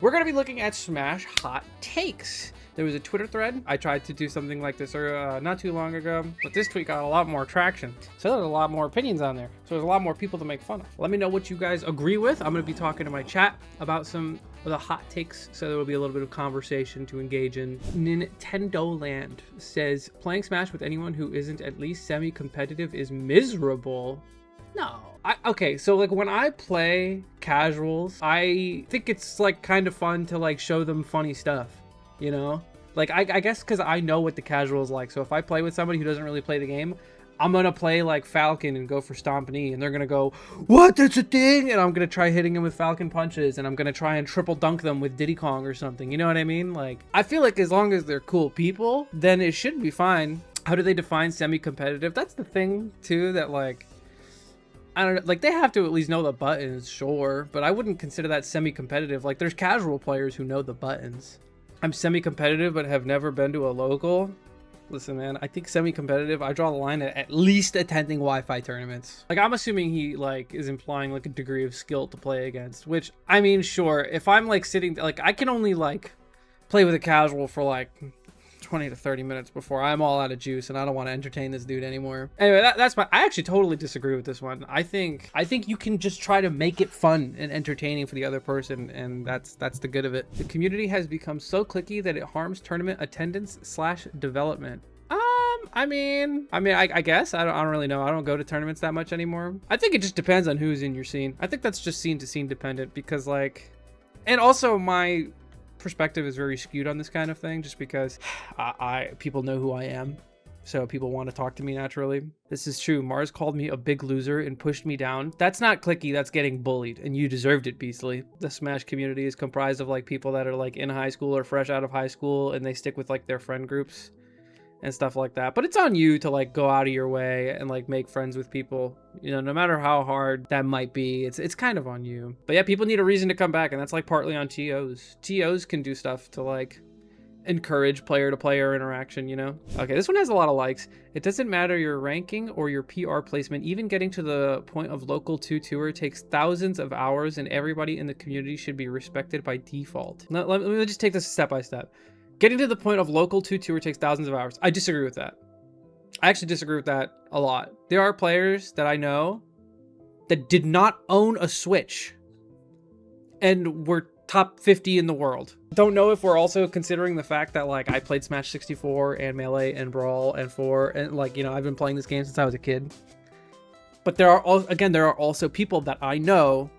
We're going to be looking at Smash hot takes. There was a Twitter thread. I tried to do something like this not too long ago, but this tweet got a lot more traction. So there's a lot more opinions on there. So there's a lot more people to make fun of. Let me know what you guys agree with. I'm going to be talking to my chat about some of the hot takes, so there will be a little bit of conversation to engage in. Nintendo Land says, playing Smash with anyone who isn't at least semi-competitive is miserable. No. Okay, so like when I play casuals, I think it's like kind of fun to like show them funny stuff, you know? Like I guess because I know what the casual is like. So if I play with somebody who doesn't really play the game, I'm gonna play like Falcon and go for Stomp Knee, and they're gonna go, what, that's a thing? And I'm gonna try hitting him with Falcon punches, and I'm gonna try and triple dunk them with Diddy Kong or something, you know what I mean? Like, I feel like as long as they're cool people, then it should be fine. How do they define semi-competitive? That's the thing too, that like, I don't know, like they have to at least know the buttons, sure, but I wouldn't consider that semi-competitive. Like there's casual players who know the buttons. I'm semi-competitive but have never been to a local. Listen, man, I think semi-competitive, I draw the line at least attending Wi-Fi tournaments. Like I'm assuming he like is implying like a degree of skill to play against, which I mean, sure, if I'm like sitting, like I can only like play with a casual for like 20 to 30 minutes before I'm all out of juice and I don't want to entertain this dude anymore. Anyway, that's my, I actually totally disagree with this one. I think you can just try to make it fun and entertaining for the other person, and that's the good of it. The community has become so cliquey that it harms tournament attendance / development. I guess I don't really know. I don't go to tournaments that much anymore. I think it just depends on who's in your scene. I think that's just scene to scene dependent, because like, and also my perspective is very skewed on this kind of thing just because people know who I am, so people want to talk to me naturally. This is true. Mars called me a big loser and pushed me down. That's not clicky, that's getting bullied, and you deserved it, Beastly. The Smash community is comprised of like people that are like in high school or fresh out of high school, and they stick with like their friend groups and stuff like that. But it's on you to like go out of your way and like make friends with people, you know, no matter how hard that might be. It's kind of on you. But yeah, people need a reason to come back, and that's like partly on TOs. TOs can do stuff to like encourage player to player interaction, you know. Okay, this one has a lot of likes. It doesn't matter your ranking or your PR placement, even getting to the point of local 2 tour takes thousands of hours, and everybody in the community should be respected by default. Now, let me just take this step by step. Getting to the point of local 2 tour takes thousands of hours. I disagree with that. I actually disagree with that a lot. There are players that I know that did not own a Switch and were top 50 in the world. Don't know if we're also considering the fact that like I played Smash 64 and Melee and Brawl and 4, and like, you know, I've been playing this game since I was a kid. But there are also people that I know,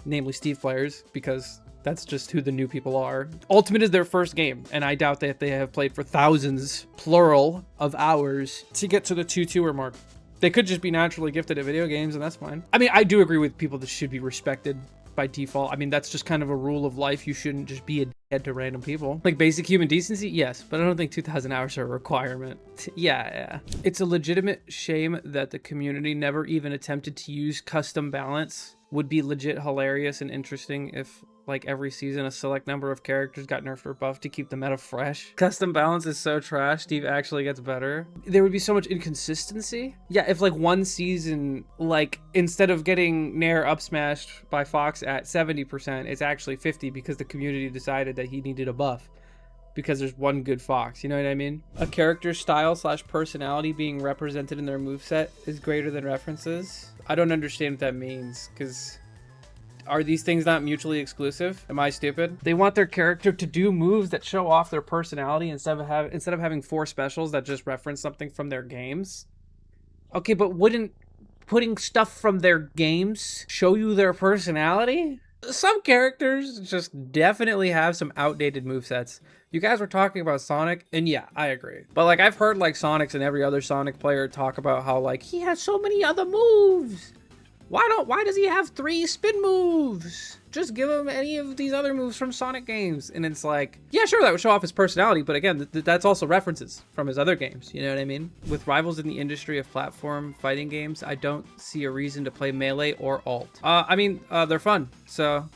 namely Steve players, because that's just who the new people are. Ultimate is their first game, and I doubt that they have played for thousands, plural, of hours to get to the 2 tour mark. They could just be naturally gifted at video games, and that's fine. I mean, I do agree with people that should be respected by default. I mean, that's just kind of a rule of life. You shouldn't just be a dead to random people. Like basic human decency, yes, but I don't think 2,000 hours are a requirement. Yeah. It's a legitimate shame that the community never even attempted to use custom balance. Would be legit hilarious and interesting if like every season a select number of characters got nerfed or buffed to keep the meta fresh. Custom balance is so trash, Steve actually gets better. There would be so much inconsistency. Yeah, if like one season, like instead of getting Nair up smashed by Fox at 70%, it's actually 50 because the community decided that he needed a buff because there's one good Fox, you know what I mean? A character's style / personality being represented in their moveset is greater than references. I don't understand what that means, because are these things not mutually exclusive? Am I stupid? They want their character to do moves that show off their personality instead of having 4 specials that just reference something from their games. Okay, but wouldn't putting stuff from their games show you their personality? Some characters just definitely have some outdated movesets. You guys were talking about Sonic, and yeah, I agree. But like I've heard like Sonics and every other Sonic player talk about how like he has so many other moves. Why does he have 3 spin moves? Just give him any of these other moves from Sonic games. And it's like, yeah, sure, that would show off his personality, but again, that's also references from his other games, you know what I mean? With rivals in the industry of platform fighting games, I don't see a reason to play Melee or Alt. I mean, they're fun, so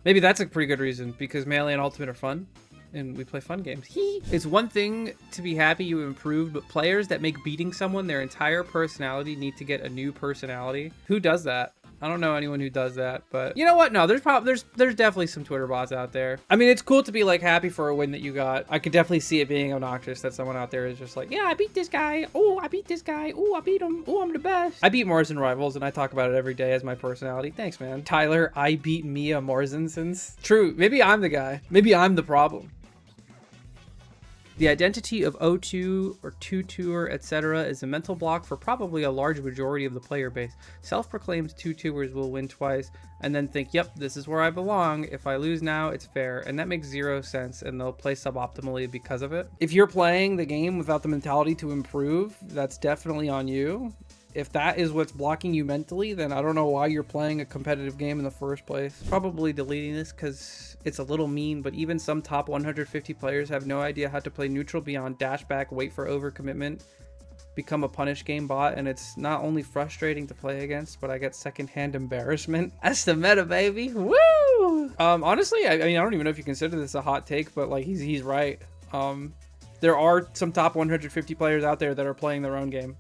maybe that's a pretty good reason, because Melee and Ultimate are fun. And we play fun games. It's one thing to be happy you improved, but players that make beating someone their entire personality need to get a new personality. Who does that? I don't know anyone who does that, but you know what? No, there's definitely some Twitter bots out there. I mean, it's cool to be like happy for a win that you got. I could definitely see it being obnoxious that someone out there is just like, yeah, I beat this guy. Oh, I beat this guy. Oh, I beat him. Oh, I'm the best. I beat Marzen Rivals, and I talk about it every day as my personality. Thanks, man. Tyler, I beat Mia Marzensons. True. Maybe I'm the guy. Maybe I'm the problem. The identity of O2 or 2-2er, etc. is a mental block for probably a large majority of the player base. Self-proclaimed 2-2ers will win twice and then think, yep, this is where I belong. If I lose now, it's fair. And that makes zero sense, and they'll play suboptimally because of it. If you're playing the game without the mentality to improve, that's definitely on you. If that is what's blocking you mentally, then I don't know why you're playing a competitive game in the first place. Probably deleting this because it's a little mean, but even some top 150 players have no idea how to play neutral beyond dash back, wait for overcommitment, become a punish game bot, and it's not only frustrating to play against, but I get secondhand embarrassment. That's the meta, baby. Woo! Honestly, I mean, I don't even know if you consider this a hot take, but like he's right. There are some top 150 players out there that are playing their own game,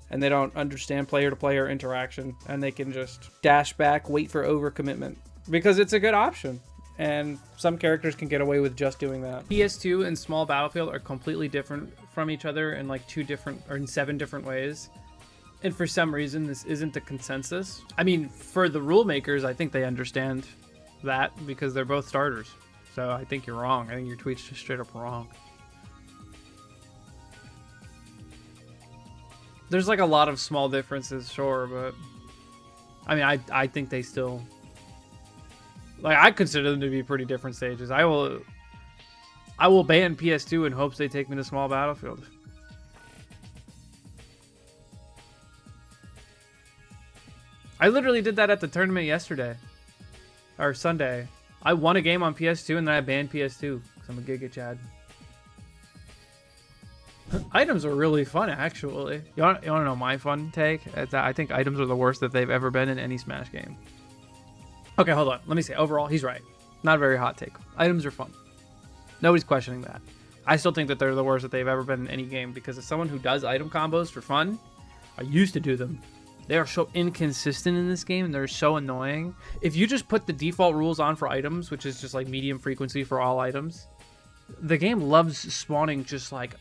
and they don't understand player-to-player interaction, and they can just dash back, wait for overcommitment, because it's a good option, and some characters can get away with just doing that. PS2 and Small Battlefield are completely different from each other in like in 7 different ways, and for some reason this isn't the consensus. I mean, for the rule makers, I think they understand that because they're both starters, so I think you're wrong. I think your tweet's just straight up wrong. There's like a lot of small differences, sure, but I mean, I think they still, like, I consider them to be pretty different stages. I will ban PS2 in hopes they take me to Small Battlefield. I literally did that at the tournament yesterday or Sunday. I won a game on PS2 and then I banned PS2 because I'm a Giga Chad. Items are really fun, actually. You want to know my fun take? I think items are the worst that they've ever been in any Smash game. Okay, hold on. Let me say, overall, he's right. Not a very hot take. Items are fun. Nobody's questioning that. I still think that they're the worst that they've ever been in any game, because as someone who does item combos for fun, I used to do them. They are so inconsistent in this game, and they're so annoying. If you just put the default rules on for items, which is just like medium frequency for all items, the game loves spawning just like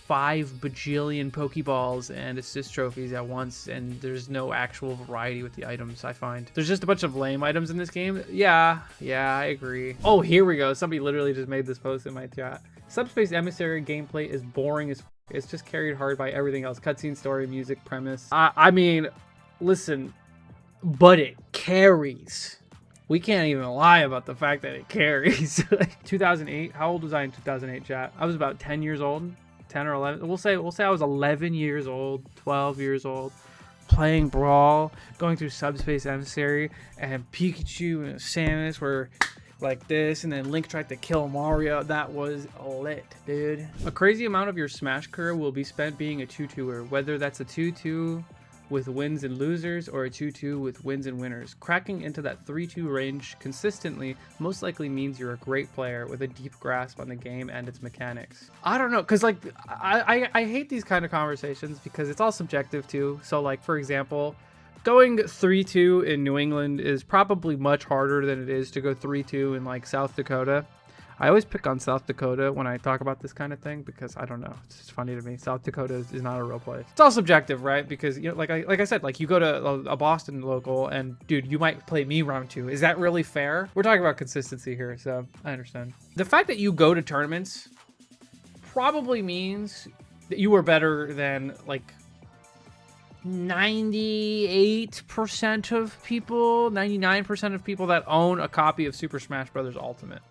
5 bajillion Pokeballs and assist trophies at once, and there's no actual variety with the items, I find. There's just a bunch of lame items in this game. Yeah, I agree. Oh, here we go. Somebody literally just made this post in my chat. Subspace Emissary gameplay is boring as it's just carried hard by everything else. Cutscene, story, music, premise. I mean, listen, but it carries. We can't even lie about the fact that it carries. 2008, how old was I in 2008, chat? I was about 10 years old. 10 or 11. We'll say I was 11 years old, 12 years old, playing Brawl, going through Subspace Emissary, and Pikachu and Samus were like this, and then Link tried to kill Mario. That was lit, dude. A crazy amount of your Smash career will be spent being a 2-2er, whether that's a 2-2 with wins and losers or a 2-2 with wins and winners. Cracking into that 3-2 range consistently most likely means you're a great player with a deep grasp on the game and its mechanics. I don't know, because like I hate these kind of conversations because it's all subjective too. So like, for example, going 3-2 in New England is probably much harder than it is to go 3-2 in like South Dakota. I always pick on South Dakota when I talk about this kind of thing because I don't know, it's just funny to me. South Dakota is not a real place. It's all subjective, right? Because, you know, like I said, like you go to a Boston local and dude, you might play me round 2. Is that really fair? We're talking about consistency here, so I understand. The fact that you go to tournaments probably means that you are better than like 98% of people, 99% of people that own a copy of Super Smash Bros. Ultimate.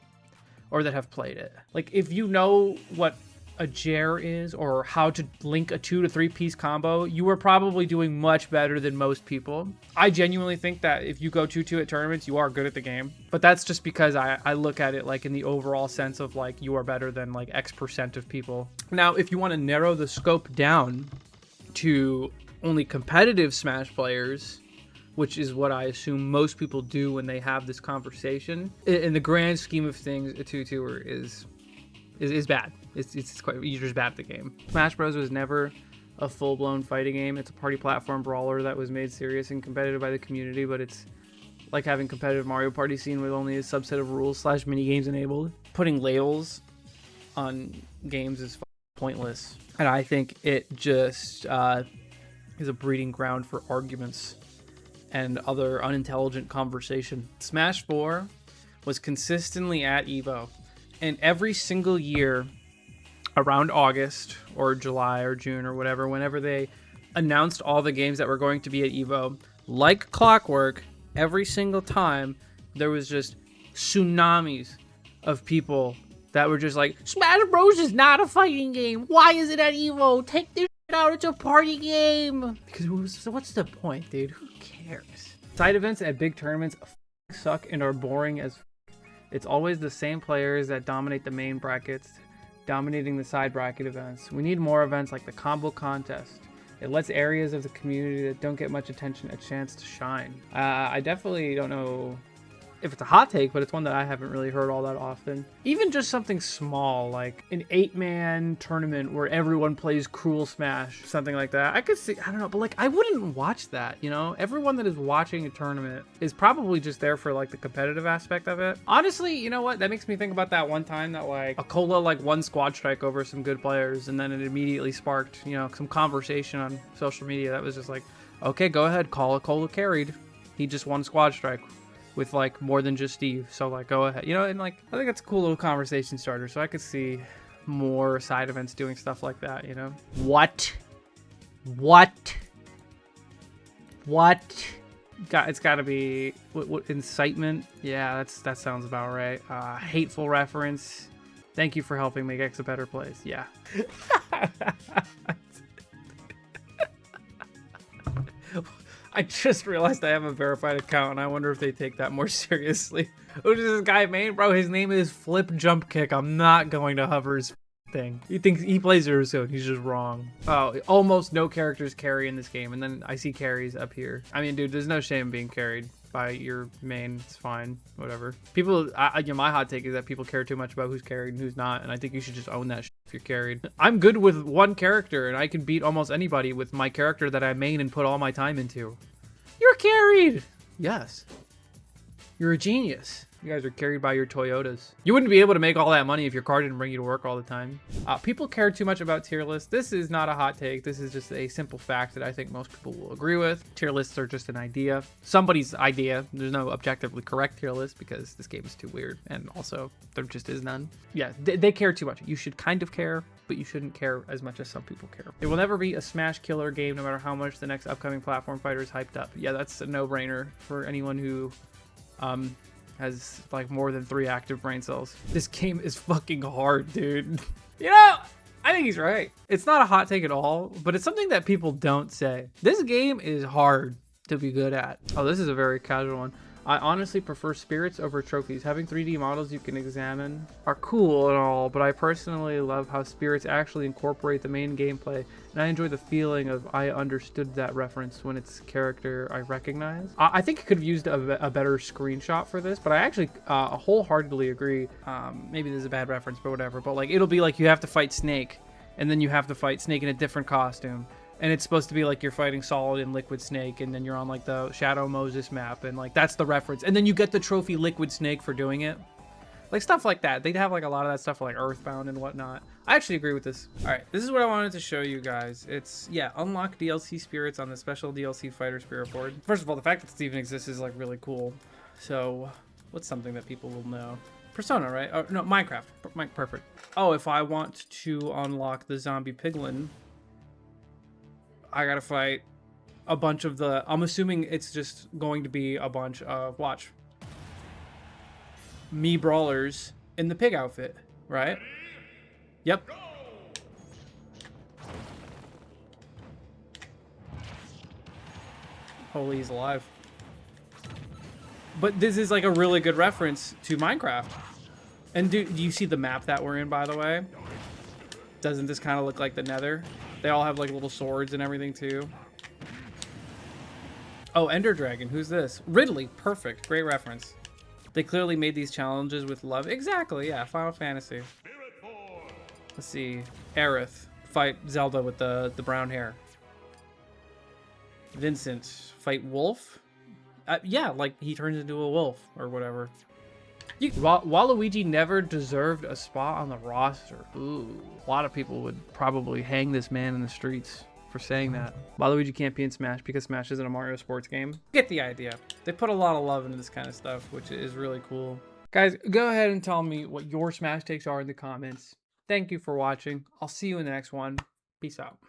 Or that have played it. Like, if you know what a Jair is or how to link a 2 to 3 piece combo, you are probably doing much better than most people. I genuinely think that if you go 2-2 at tournaments, you are good at the game. But that's just because I look at it like in the overall sense of like you are better than like X% of people. Now, if you want to narrow the scope down to only competitive Smash players, which is what I assume most people do when they have this conversation. In the grand scheme of things, a 2-2er is bad. It's quite, you're just bad at the game. Smash Bros was never a full-blown fighting game. It's a party platform brawler that was made serious and competitive by the community, but it's like having competitive Mario Party scene with only a subset of rules / mini games enabled. Putting labels on games is pointless, and I think it just is a breeding ground for arguments and other unintelligent conversation. Smash 4 was consistently at EVO, and every single year around August or July or June or whatever, whenever they announced all the games that were going to be at EVO, like clockwork, every single time there was just tsunamis of people that were just like, Smash Bros is not a fighting game. Why is it at EVO? Take this shit out. It's a party game. Because what's the point, dude? Who cares? Side events at big tournaments suck and are boring as it's always the same players that dominate the main brackets, dominating the side bracket events. We need more events like the combo contest. It lets areas of the community that don't get much attention a chance to shine. I definitely don't know if it's a hot take, but it's one that I haven't really heard all that often. Even just something small, like an 8-man tournament where everyone plays Cruel Smash, something like that. I could see, I don't know, but like I wouldn't watch that, you know? Everyone that is watching a tournament is probably just there for like the competitive aspect of it. Honestly, you know what? That makes me think about that one time that like Akola like won Squad Strike over some good players, and then it immediately sparked, you know, some conversation on social media that was just like, okay, go ahead, call Akola carried. He just won Squad Strike with like more than just Steve, so like go ahead, you know. And like I think that's a cool little conversation starter, so I could see more side events doing stuff like that, you know. What it's got to be what incitement. Yeah, that sounds about right. Hateful reference. Thank you for helping make X a better place. Yeah. I just realized I have a verified account, and I wonder if they take that more seriously. Who does this guy main? Bro, his name is Flip Jump Kick. I'm not going to hover his thing. He thinks he plays Urusone. He's just wrong. Oh, almost no characters carry in this game, and then I see carries up here. I mean, dude, there's no shame being carried by your main. It's fine. Whatever. People, you know, my hot take is that people care too much about who's carried and who's not, and I think you should just own that shit if you're carried. I'm good with one character, and I can beat almost anybody with my character that I main and put all my time into. You're carried! Yes. You're a genius. You guys are carried by your Toyotas. You wouldn't be able to make all that money if your car didn't bring you to work all the time. People care too much about tier lists. This is not a hot take. This is just a simple fact that I think most people will agree with. Tier lists are just an idea. Somebody's idea. There's no objectively correct tier list because this game is too weird. And also, there just is none. Yeah, they care too much. You should kind of care, but you shouldn't care as much as some people care. It will never be a Smash killer game no matter how much the next upcoming platform fighter is hyped up. Yeah, that's a no-brainer for anyone who has like more than 3 active brain cells. This game is fucking hard, dude. You know, I think he's right. It's not a hot take at all, but it's something that people don't say. This game is hard to be good at. Oh, this is a very casual one. I honestly prefer spirits over trophies. Having 3D models you can examine are cool and all, but I personally love how spirits actually incorporate the main gameplay, and I enjoy the feeling of I understood that reference when it's character I recognize. I think it could have used a better screenshot for this, but I actually wholeheartedly agree. Maybe this is a bad reference, but whatever. But like, it'll be like you have to fight Snake, and then you have to fight Snake in a different costume. And it's supposed to be like you're fighting Solid and Liquid Snake, and then you're on like the Shadow Moses map, and like that's the reference. And then you get the trophy Liquid Snake for doing it. Like stuff like that. They'd have like a lot of that stuff for like Earthbound and whatnot. I actually agree with this. All right, this is what I wanted to show you guys. It's, yeah, unlock DLC spirits on the special DLC Fighter Spirit board. First of all, the fact that this even exists is like really cool. So what's something that people will know? Persona, right? Oh, no, Minecraft. Perfect. Oh, if I want to unlock the zombie piglin, I gotta fight a bunch of the, I'm assuming it's just going to be a bunch of, watch, me brawlers in the pig outfit, right? Yep. Holy, he's alive. But this is like a really good reference to Minecraft. And do you see the map that we're in, by the way? Doesn't this kind of look like the Nether? They all have like little swords and everything too. Oh, Ender Dragon. Who's this? Ridley. Perfect. Great reference. They clearly made these challenges with love. Exactly. Yeah. Final Fantasy. Let's see. Aerith. fight Zelda with the brown hair. Vincent, fight Wolf? Yeah, like he turns into a wolf or whatever. Waluigi never deserved a spot on the roster. Ooh, a lot of people would probably hang this man in the streets for saying that. Waluigi can't be in Smash because Smash isn't a Mario sports game. Get the idea. They put a lot of love into this kind of stuff, which is really cool. Guys, go ahead and tell me what your Smash takes are in the comments. Thank you for watching. I'll see you in the next one. Peace out.